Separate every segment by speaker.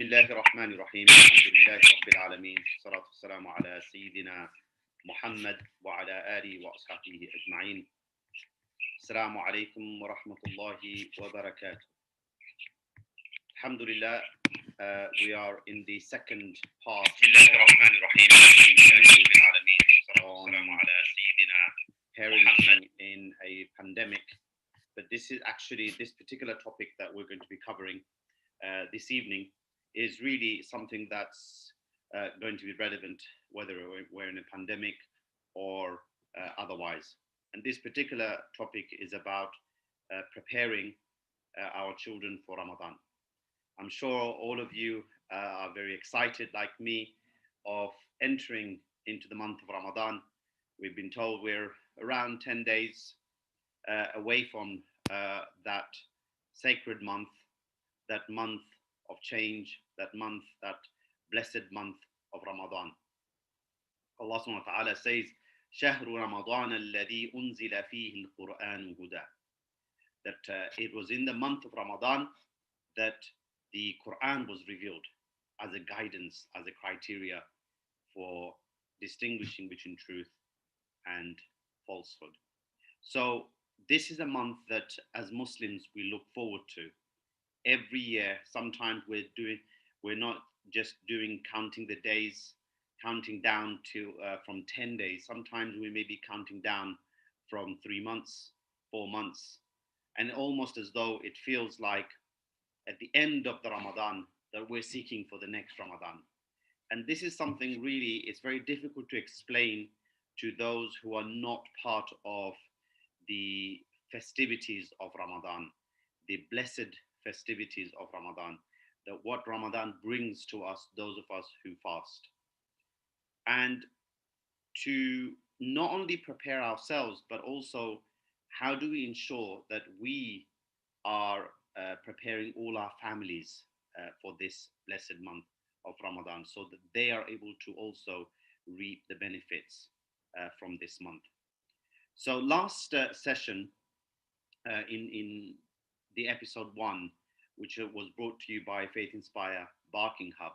Speaker 1: بسم الله الرحمن الرحيم الحمد لله رب العالمين والصلاة والسلام على سيدنا محمد وعلى آله وأصحابه أجمعين. السلام عليكم ورحمة الله وبركاته. Alhamdulillah, we are in the second part on parenting in a pandemic. But this is actually, this particular topic that we're going to be covering this evening is really something that's going to be relevant whether we're in a pandemic or otherwise. And this particular topic is about preparing our children for Ramadan. I'm sure all of you are very excited, like me, of entering into the month of Ramadan. We've been told we're around 10 days away from that sacred month, that month of change, that month, that blessed month of Ramadan. Allah subhanahu wa ta'ala says, شهر رمضان الذي أنزل فيه القرآن هدى. That it was in the month of Ramadan that the Quran was revealed as a guidance, as a criteria for distinguishing between truth and falsehood. So this is a month that as Muslims we look forward to. Every year, sometimes we're not just doing counting the days, counting down to from 10 days. Sometimes we may be counting down from 3 months, 4 months, and almost as though it feels like at the end of the Ramadan that we're seeking for the next Ramadan. And this is something really, it's very difficult to explain to those who are not part of the festivities of Ramadan, the blessed festivities of Ramadan, that what Ramadan brings to us, those of us who fast. And to not only prepare ourselves, but also how do we ensure that we are preparing all our families for this blessed month of Ramadan so that they are able to also reap the benefits from this month. So last session in the episode 1, which was brought to you by Faith Inspire Barking Hub,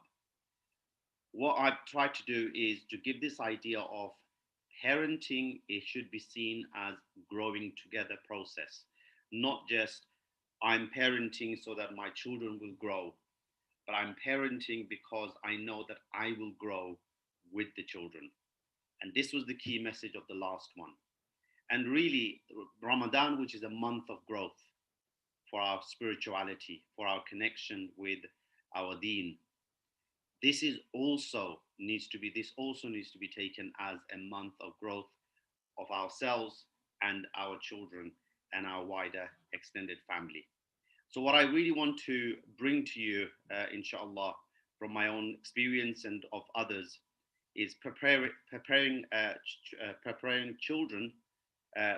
Speaker 1: what I've tried to do is to give this idea of parenting. It should be seen as growing together process, not just I'm parenting so that my children will grow, but I'm parenting because I know that I will grow with the children. And this was the key message of the last one. And really, Ramadan, which is a month of growth for our spirituality, for our connection with our deen, this also needs to be taken as a month of growth of ourselves and our children and our wider extended family. So what I really want to bring to you, inshallah, from my own experience and of others, is preparing children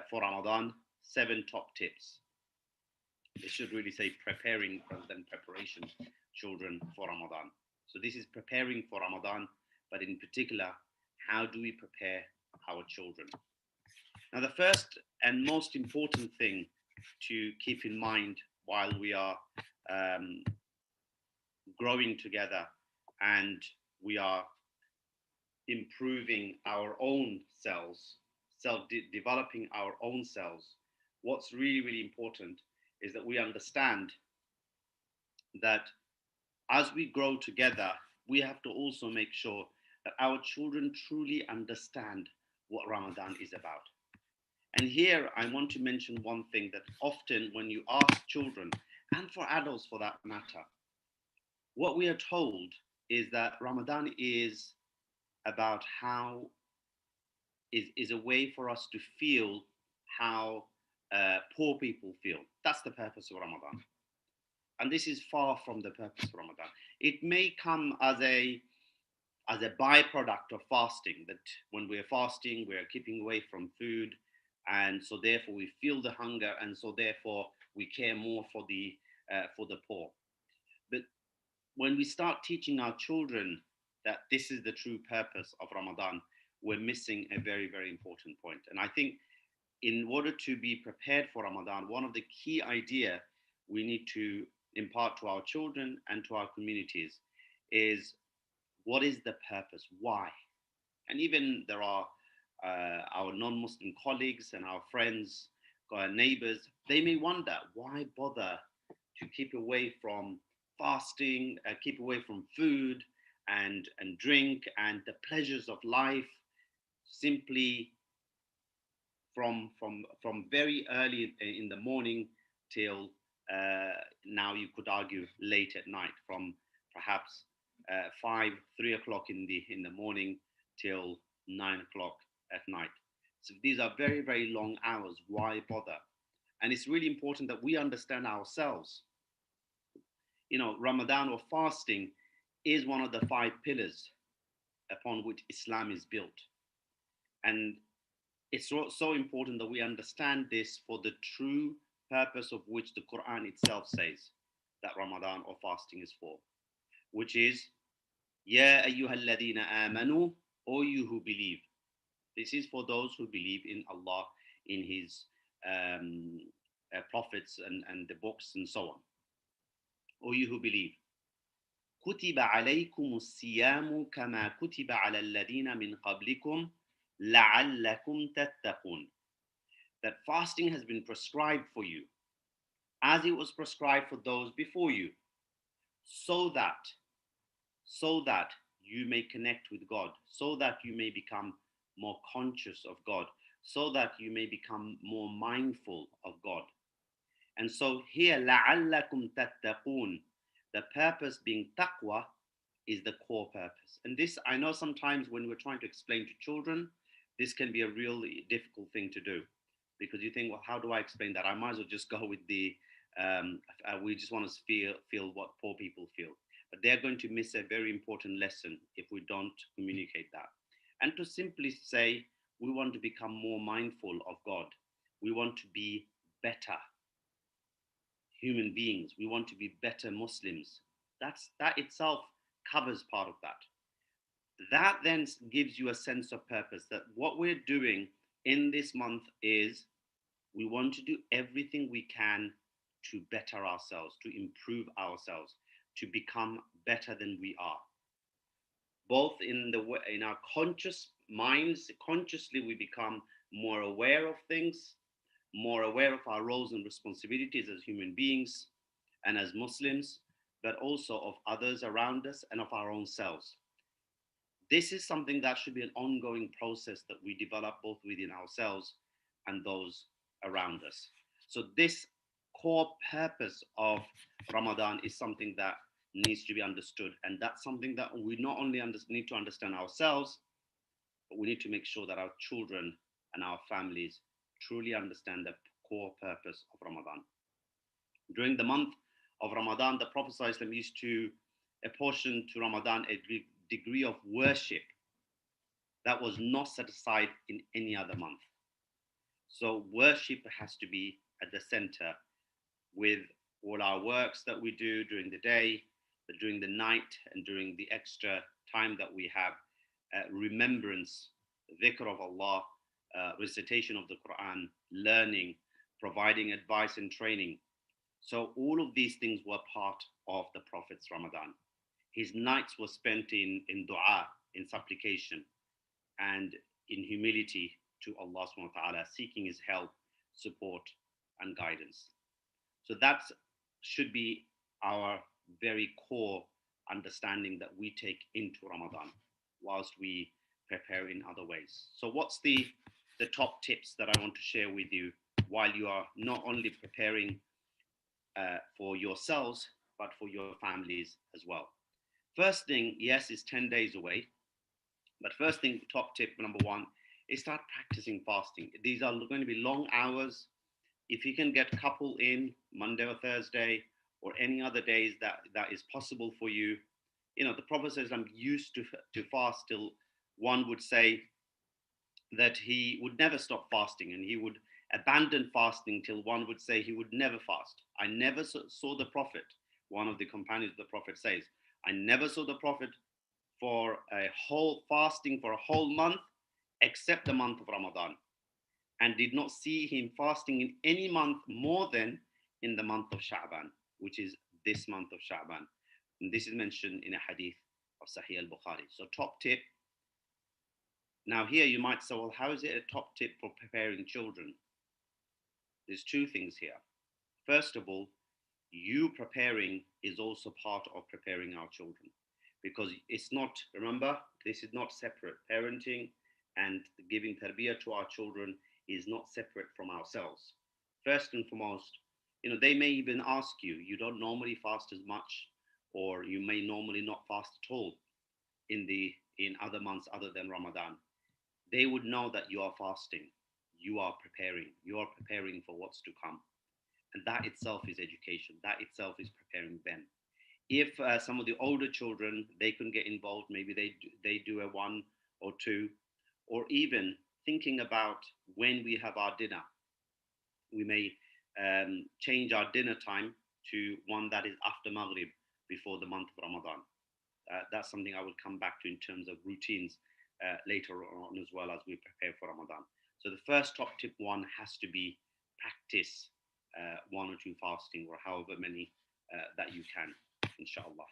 Speaker 1: for Ramadan. 7 top tips. It should really say preparing rather than preparation children for Ramadan. So this is preparing for Ramadan, but in particular, how do we prepare our children? Now, the first and most important thing to keep in mind while we are growing together and we are improving our own selves, developing our own selves, what's really, really important is that we understand that as we grow together, we have to also make sure that our children truly understand what Ramadan is about. And here I want to mention one thing that often when you ask children, and for adults for that matter, what we are told is that Ramadan is about is a way for us to feel how poor people feel. That's the purpose of Ramadan. And this is far from the purpose of Ramadan. It may come as a byproduct of fasting, that when we're fasting, we're keeping away from food, and so therefore we feel the hunger, and so therefore we care more for the poor. But when we start teaching our children that this is the true purpose of Ramadan, we're missing a very, very important point. And I think in order to be prepared for Ramadan, one of the key idea we need to impart to our children and to our communities is what is the purpose? Why? And even there are our non-Muslim colleagues and our friends, our neighbors, they may wonder why bother to keep away from fasting, keep away from food and drink and the pleasures of life simply from very early in the morning till now you could argue late at night, from perhaps 3 o'clock in the morning till 9 o'clock at night. So these are very, very long hours. Why bother? And it's really important that we understand ourselves. Ramadan or fasting is one of the five pillars upon which Islam is built. And it's so important that we understand this for the true purpose of which the Quran itself says that Ramadan or fasting is for, which is Ya ayyuhalladina amanu, O you who believe. This is for those who believe in Allah, in His prophets and the books and so on. O you who believe. كتب عليكم الصيام كما كتب على الذين من قبلكم لعلكم تتقون. That fasting has been prescribed for you as it was prescribed for those before you, so that you may connect with God, so that you may become more conscious of God, so that you may become more mindful of God. And so here, لَعَلَّكُمْ تَتَّقُونَ, the purpose being taqwa is the core purpose. And this, I know sometimes when we're trying to explain to children, this can be a really difficult thing to do, because you think, well, how do I explain that? I might as well just go with the, we just want to feel what poor people feel. But they're going to miss a very important lesson if we don't communicate that. And to simply say, we want to become more mindful of God. We want to be better human beings. We want to be better Muslims. That itself covers part of that. That then gives you a sense of purpose, that what we're doing in this month is we want to do everything we can to better ourselves, to improve ourselves, to become better than we are. Both in our conscious minds, consciously we become more aware of things, more aware of our roles and responsibilities as human beings and as Muslims, but also of others around us and of our own selves. This is something that should be an ongoing process that we develop both within ourselves and those around us. So this core purpose of Ramadan is something that needs to be understood. And that's something that we not only need to understand ourselves, but we need to make sure that our children and our families truly understand the core purpose of Ramadan. During the month of Ramadan, the Prophet ﷺ used to apportion to Ramadan a degree of worship that was not set aside in any other month. So worship has to be at the center with all our works that we do during the day, but during the night and during the extra time that we have, remembrance, dhikr of Allah, recitation of the Quran, learning, providing advice and training. So all of these things were part of the Prophet's Ramadan. His nights were spent in dua, in supplication, and in humility to Allah subhanahu wa ta'ala, seeking his help, support, and guidance. So that should be our very core understanding that we take into Ramadan whilst we prepare in other ways. So what's the top tips that I want to share with you while you are not only preparing for yourselves, but for your families as well? First thing, yes, it's 10 days away. But first thing, top tip number one, is start practicing fasting. These are going to be long hours. If you can get a couple in Monday or Thursday or any other days that is possible for you. The Prophet says, I'm used to fast till one would say that he would never stop fasting, and he would abandon fasting till one would say he would never fast. I never saw the Prophet, one of the companions of the Prophet says, I never saw the Prophet for a whole fasting for a whole month except the month of Ramadan, and did not see him fasting in any month more than in the month of Sha'ban, which is this month of Sha'ban. And this is mentioned in a hadith of Sahih al-Bukhari. So top tip. Now here you might say, well, how is it a top tip for preparing children? There's two things here. First of all, you preparing is also part of preparing our children, because it's not, remember, this is not separate. Parenting and giving tarbiyah to our children is not separate from ourselves. First and foremost, they may even ask you, you don't normally fast as much, or you may normally not fast at all in other months other than Ramadan. They would know that you are fasting, you are preparing for what's to come. And that itself is education, that itself is preparing them. If some of the older children, they can get involved, maybe they do a one or two, or even thinking about when we have our dinner, we may change our dinner time to one that is after Maghrib, before the month of Ramadan. That's something I will come back to in terms of routines later on, as well as we prepare for Ramadan. So the first top tip one has to be practice one or two fasting, or however many that you can, inshallah.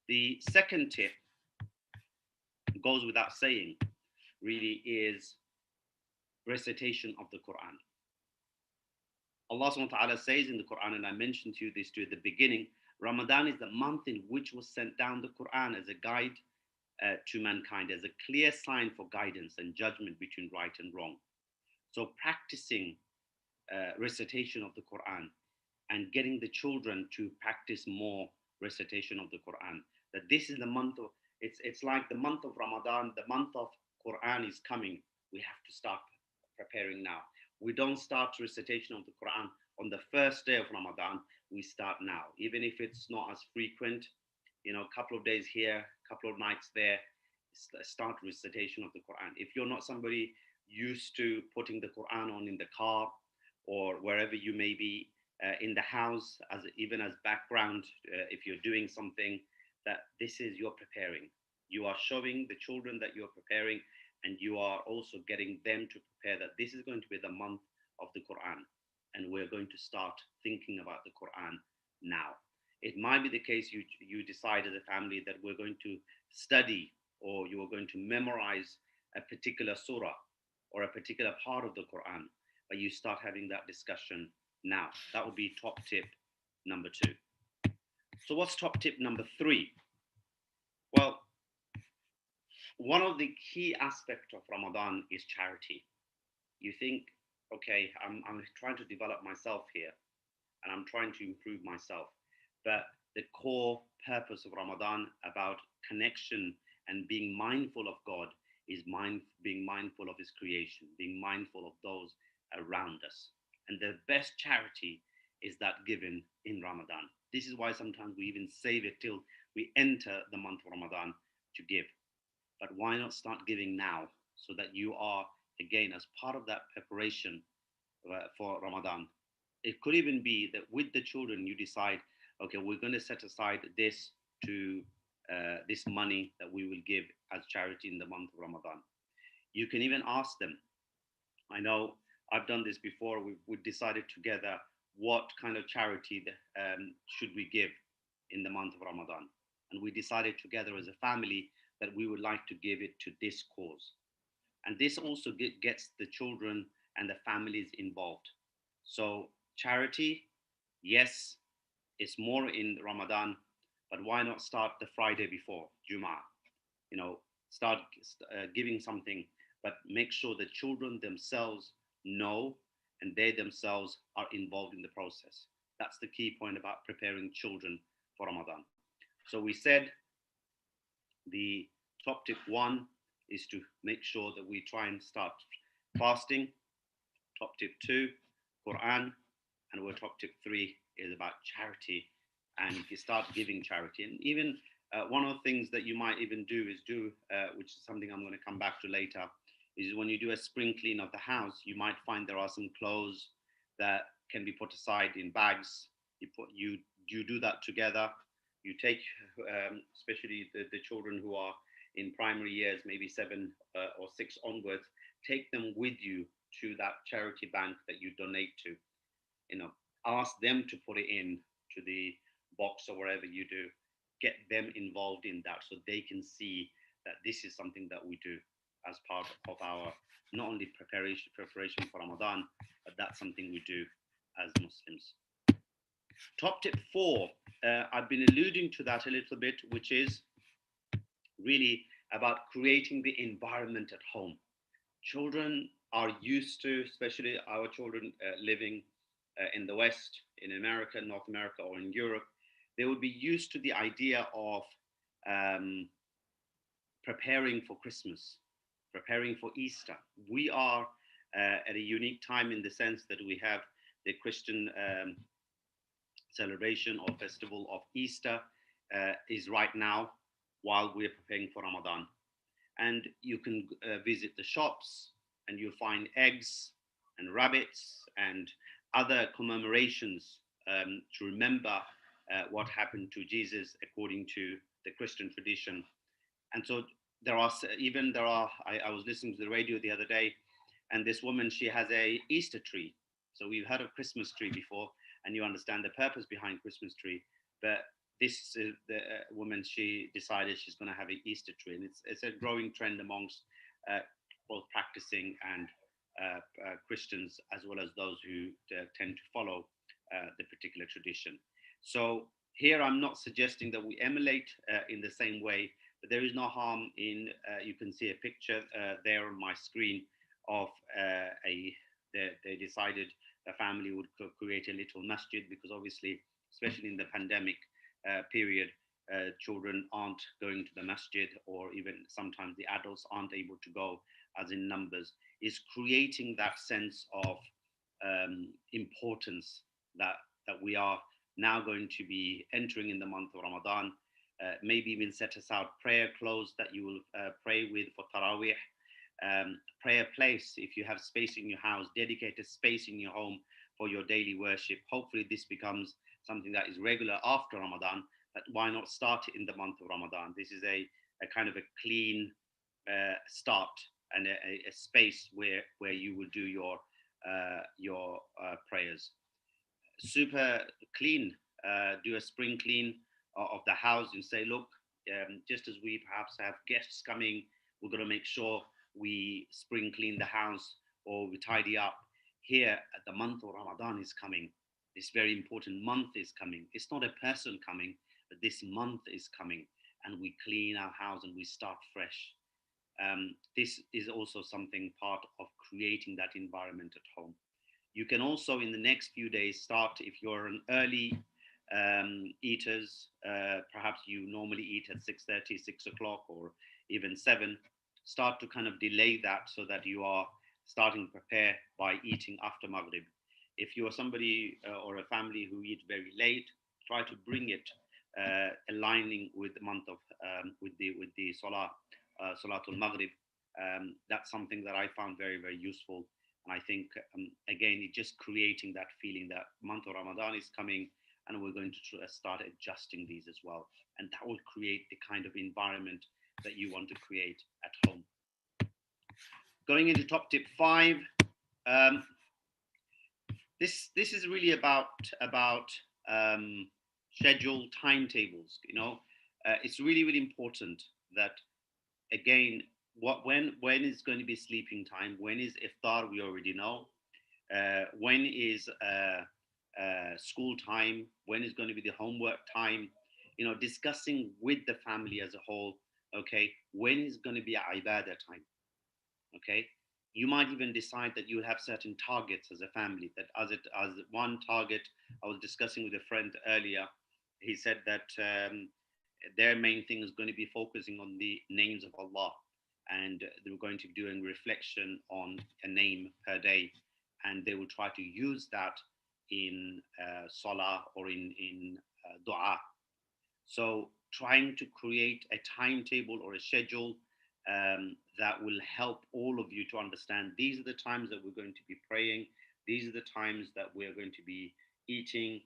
Speaker 1: The second tip goes without saying, really, is recitation of the Quran. Allah subhanahu wa ta'ala says in the Quran, and I mentioned to you this too at the beginning, Ramadan is the month in which was sent down the Quran as a guide to mankind, as a clear sign for guidance and judgment between right and wrong. So practicing recitation of the Quran and getting the children to practice more recitation of the Quran. That this is the month of, it's like the month of Ramadan, the month of Quran is coming. We have to start preparing now. We don't start recitation of the Quran on the first day of Ramadan. We start now, even if it's not as frequent, a couple of days here, a couple of nights there, start recitation of the Quran. If you're not somebody used to putting the Quran on in the car or wherever you may be, in the house, as even as background, if you're doing something, that this is you're preparing. You are showing the children that you're preparing, and you are also getting them to prepare that this is going to be the month of the Quran, and we're going to start thinking about the Quran now. It might be the case you decide as a family that we're going to study, or you are going to memorize a particular surah or a particular part of the Quran, but you start having that discussion now. That would be top tip number 2. So what's top tip number 3? Well, one of the key aspects of Ramadan is charity. You think, okay, I'm trying to develop myself here, and I'm trying to improve myself. But the core purpose of Ramadan about connection and being mindful of God is being mindful of His creation, being mindful of those around us. And the best charity is that given in Ramadan. This is why sometimes we even save it till we enter the month of Ramadan to give. But why not start giving now, so that you are, again, as part of that preparation for Ramadan? It could even be that with the children, you decide, okay, we're going to set aside this to this money that we will give as charity in the month of Ramadan. You can even ask them. I know I've done this before. We decided together what kind of charity should we give in the month of Ramadan. And we decided together as a family that we would like to give it to this cause. And this also gets the children and the families involved. So charity, yes, it's more in Ramadan, but why not start the Friday before Jummah? Start giving something, but make sure the children themselves know and they themselves are involved in the process. That's the key point about preparing children for Ramadan. So we said the top tip 1 is to make sure that we try and start fasting. Top tip 2, Quran. And our top tip 3 is about charity, and you start giving charity. And even one of the things that you might even do, which is something I'm going to come back to later, is when you do a spring clean of the house, you might find there are some clothes that can be put aside in bags. You do that together. You take, especially the children who are in primary years, maybe 7 or 6 onwards, take them with you to that charity bank that you donate to. Ask them to put it in to the box or wherever you do. get them involved in that so they can see that this is something that we do as part of our not only preparation for Ramadan, but that's something we do as Muslims. Top tip 4, I've been alluding to that a little bit, which is really about creating the environment at home. Children are used to, especially our children living in the West, in America, North America, or in Europe, they would be used to the idea of um, preparing for Christmas, preparing for Easter. We are at a unique time in the sense that we have the Christian celebration or festival of Easter is right now while we're preparing for Ramadan. And you can visit the shops and you'll find eggs and rabbits and other commemorations to remember what happened to Jesus according to the Christian tradition. And so I was listening to the radio the other day, and this woman, she has a Easter tree. So we've heard of Christmas tree before, and you understand the purpose behind Christmas tree. But this the woman, she decided she's going to have an Easter tree, and it's a growing trend amongst both practicing and Christians, as well as those who tend to follow the particular tradition. So here, I'm not suggesting that we emulate in the same way, but there is no harm in. You can see a picture there on my screen of they decided the family would create a little masjid because obviously, especially in the pandemic period, children aren't going to the masjid, or even sometimes the adults aren't able to go as in numbers, is creating that sense of importance that we are now going to be entering in the month of Ramadan. Maybe even set aside prayer clothes that you will pray with for Taraweeh. Prayer place, if you have space in your house, dedicated space in your home for your daily worship. Hopefully, this becomes something that is regular after Ramadan. But why not start it in the month of Ramadan? This is a kind of a clean start and a space where you will do your prayers. Super clean. Do a spring clean of the house and say, look, just as we perhaps have guests coming, we're going to make sure we spring clean the house or we tidy up. Here, the month of Ramadan is coming. This very important month is coming. It's not a person coming, but this month is coming, and we clean our house and we start fresh. This is also something part of creating that environment at home. You can also, in the next few days, start if you're an early eaters. Perhaps you normally eat at 6:30, 6 o'clock, or even 7. Start to kind of delay that so that you are starting to prepare by eating after Maghrib. If you are somebody or a family who eat very late, try to bring it aligning with the month of with the Salatul Maghrib. That's something that I found very, very useful. And I think, again, it's just creating that feeling that month of Ramadan is coming and we're going to start adjusting these as well. And that will create the kind of environment that you want to create at home. Going into top tip 5, um, this is really about schedule timetables. It's really, really important that, again, when is going to be sleeping time, when is iftar, we already know. When is school time, when is going to be the homework time, discussing with the family as a whole. Okay, when is going to be ibadah time? Okay, you might even decide that you have certain targets as a family, that as one target. I was discussing with a friend earlier. He said that their main thing is going to be focusing on the names of Allah, and they were going to be doing reflection on a name per day, and they will try to use that in salah or in dua. So trying to create a timetable or a schedule that will help all of you to understand these are the times that we're going to be praying, these are the times that we're going to be eating,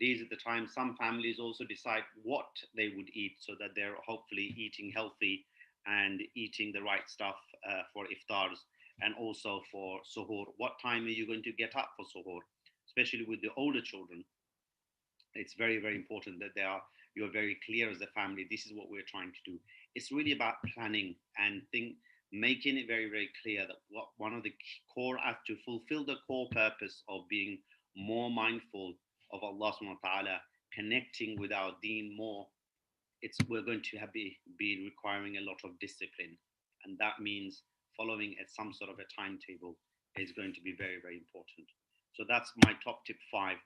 Speaker 1: these are the times. Some families also decide what they would eat so that they're hopefully eating healthy and eating the right stuff for iftars, and also for suhoor. What time are you going to get up for suhoor? Especially with the older children, it's very, very important that you're very clear as a family, this is what we're trying to do. It's really about planning and making it very, very clear that what one of the core, to fulfill the core purpose of being more mindful of Allah subhanahu wa ta'ala, connecting with our deen more, we're going to be requiring a lot of discipline, and that means following at some sort of a timetable is going to be very, very important. So that's my top tip 5.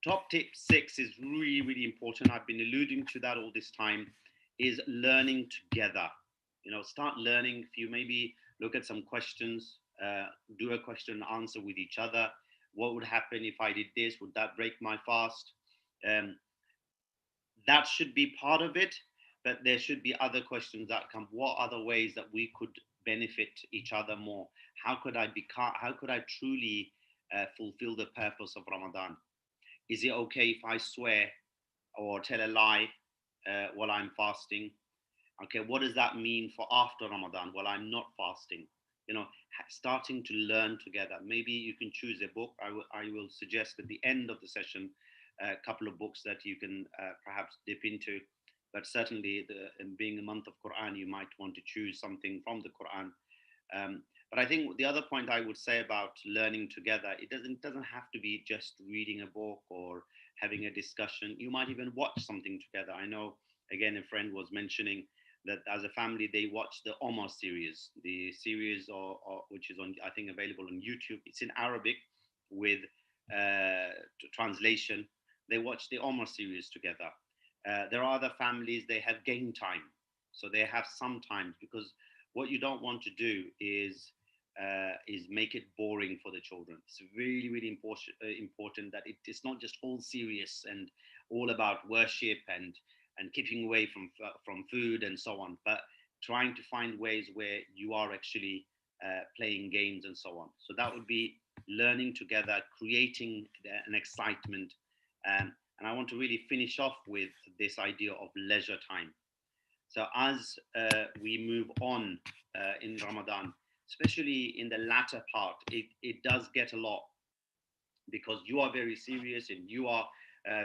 Speaker 1: Top tip 6 is really, really important. I've been alluding to that all this time, is learning together. Start learning. If you maybe look at some questions, do a question and answer with each other. What would happen if I did this? Would that break my fast? um, that should be part of it, but there should be other questions that come. What other ways that we could benefit each other more? How could I truly fulfill the purpose of Ramadan? Is it okay if I swear or tell a lie while I'm fasting? Okay, what does that mean for after Ramadan while I'm not fasting? Starting to learn together. Maybe you can choose a book. I will suggest at the end of the session a couple of books that you can perhaps dip into. But certainly, being a month of Quran, you might want to choose something from the Quran. But I think the other point I would say about learning together, it doesn't have to be just reading a book or having a discussion. You might even watch something together. I know, again, a friend was mentioning that as a family they watch the Omar series, the series which is on, I think, available on YouTube. It's in Arabic with translation. They watch the Omar series together. There are other families, they have game time, so they have sometimes, because what you don't want to do is make it boring for the children. It's really, really important that it's not just all serious and all about worship and keeping away from food and so on, but trying to find ways where you are actually playing games and so on. So that would be learning together, creating an excitement. And I want to really finish off with this idea of leisure time. So as we move on in Ramadan, especially in the latter part, it does get a lot, because you are very serious and you are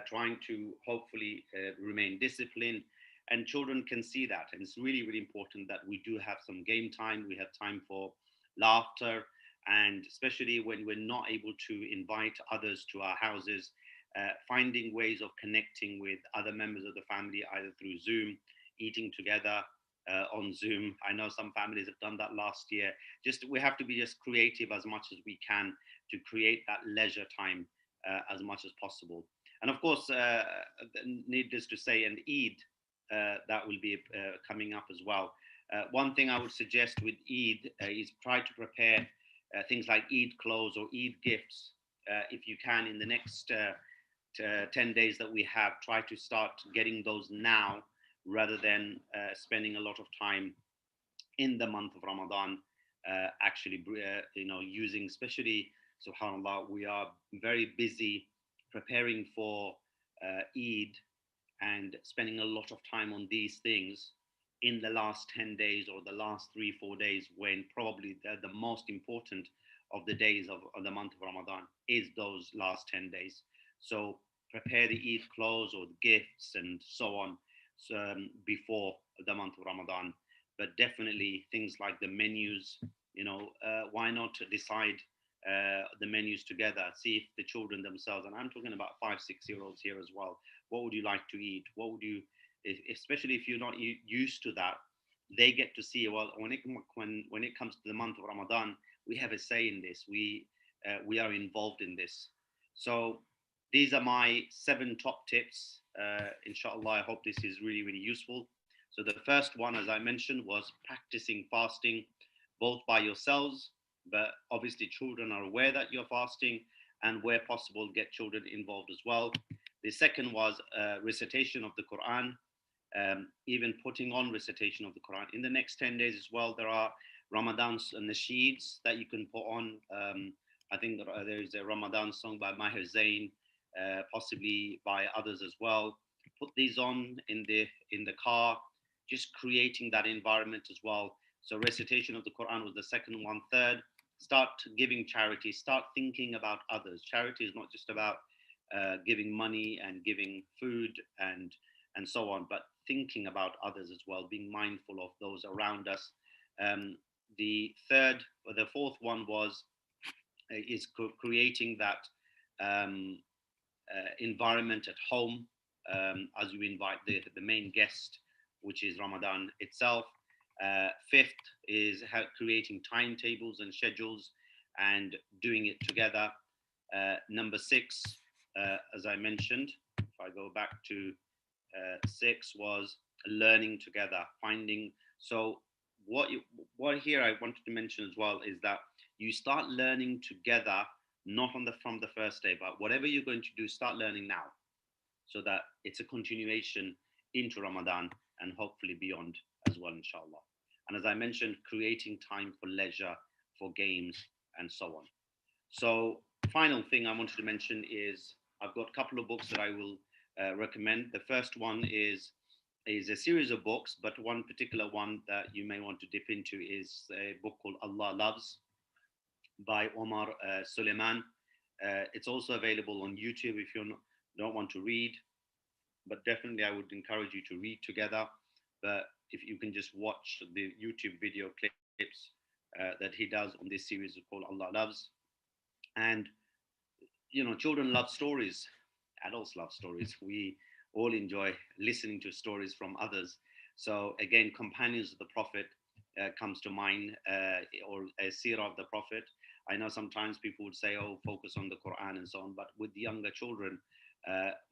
Speaker 1: trying to hopefully remain disciplined, and children can see that. And it's really, really important that we do have some game time. We have time for laughter, and especially when we're not able to invite others to our houses, finding ways of connecting with other members of the family, either through Zoom, eating together on Zoom. I know some families have done that last year. We have to be just creative as much as we can to create that leisure time as much as possible. And of course, needless to say, and Eid, that will be coming up as well. One thing I would suggest with Eid is try to prepare things like Eid clothes or Eid gifts. If you can, in the next 10 days that we have, try to start getting those now, rather than spending a lot of time in the month of Ramadan, actually, using, especially, subhanAllah, we are very busy preparing for Eid and spending a lot of time on these things in the last 10 days or the last 3-4 days, when probably the most important of the days of the month of Ramadan is those last 10 days. So prepare the Eid clothes or the gifts and so on, before the month of Ramadan. But definitely things like the menus, why not decide the menus together? See if the children themselves, and I'm talking about 5-6 year olds here as well, what would you like to eat? What would you, especially if you're not used to that, they get to see, well, when it comes to the month of Ramadan, we have a say in this. We are involved in this. So these are my 7 top tips. Inshallah, I hope this is really, really useful. So the first one, as I mentioned, was practicing fasting, both by yourselves, but obviously children are aware that you're fasting, and where possible, get children involved as well. The second was recitation of the Quran, even putting on recitation of the Quran. In the next 10 days as well, there are Ramadan nasheeds that you can put on. I think there is a Ramadan song by Maher Zain, possibly by others as well. Put these on in the car, just creating that environment as well. So recitation of the Quran was the second one. Third, start giving charity. Start thinking about others. Charity is not just about giving money and giving food and and so on, but thinking about others as well, being mindful of those around us. The third or the fourth one was is creating that um, environment at home as you invite the main guest, which is Ramadan itself. Fifth is creating timetables and schedules and doing it together. Number six, as I mentioned, if I go back to six, was learning together, finding. So what here I wanted to mention as well is that you start learning together, not from the first day, but whatever you're going to do, start learning now, so that it's a continuation into Ramadan and hopefully beyond as well, inshallah. And as I mentioned, creating time for leisure, for games, and so on. So, final thing I wanted to mention is I've got a couple of books that I will recommend. The first one is a series of books, but one particular one that you may want to dip into is a book called Allah Loves by Omar Suleiman. It's also available on YouTube if you don't want to read, but definitely I would encourage you to read together. But if you can just watch the YouTube video clips that he does on this series called Allah Loves. And children love stories, adults love stories. We all enjoy listening to stories from others. So again, companions of the Prophet comes to mind, or a seerah of the Prophet. I know sometimes people would say, oh, focus on the Quran and so on, but with the younger children,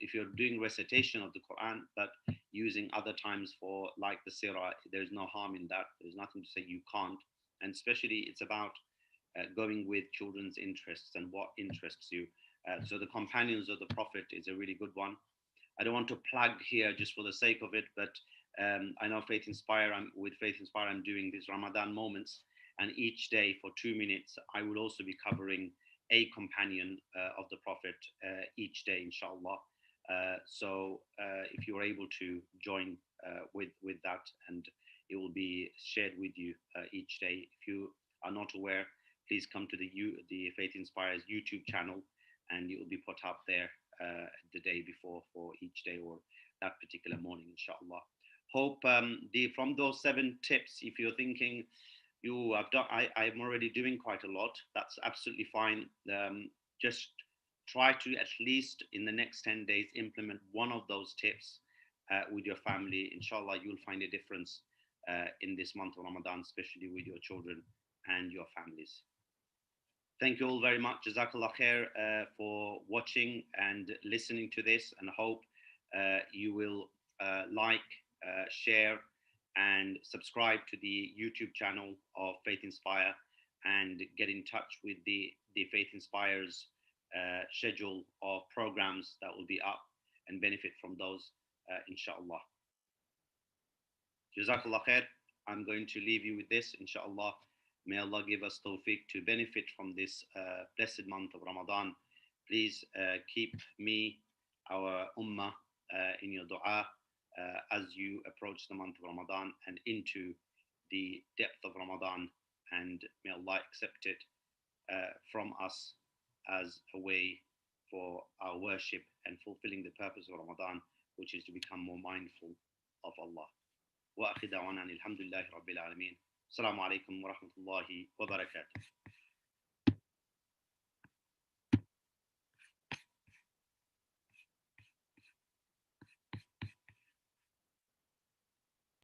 Speaker 1: if you're doing recitation of the Quran, but using other times for like the seerah, there's no harm in that. There's nothing to say you can't. And especially it's about going with children's interests and what interests you. So the companions of the Prophet is a really good one. I don't want to plug here just for the sake of it, but I know Faith Inspire. With Faith Inspire, I'm doing these Ramadan moments, and each day for 2 minutes, I will also be covering a companion of the Prophet each day, inshallah. So if you're able to join with that, and it will be shared with you each day. If you are not aware, please come to the Faith Inspires YouTube channel, and it will be put up there the day before for each day or that particular morning, inshallah. Hope from those 7 tips, if you're thinking I'm already doing quite a lot, that's absolutely fine. Just try to at least in the next 10 days implement one of those tips with your family. Inshallah, you'll find a difference in this month of Ramadan, especially with your children and your families. Thank you all very much. Jazakallah khair for watching and listening to this, and hope you will like, share, and subscribe to the YouTube channel of Faith Inspire, and get in touch with the Faith Inspire's schedule of programs that will be up, and benefit from those, inshallah. Jazakallah khair. I'm going to leave you with this, inshallah. May Allah give us tawfiq to benefit from this blessed month of Ramadan. Please keep me, our ummah, in your dua as you approach the month of Ramadan and into the depth of Ramadan. And may Allah accept it from us as a way for our worship and fulfilling the purpose of Ramadan, which is to become more mindful of Allah. وآخر دعوانا الحمد لله رب العالمين. السلام عليكم ورحمة الله وبركاته.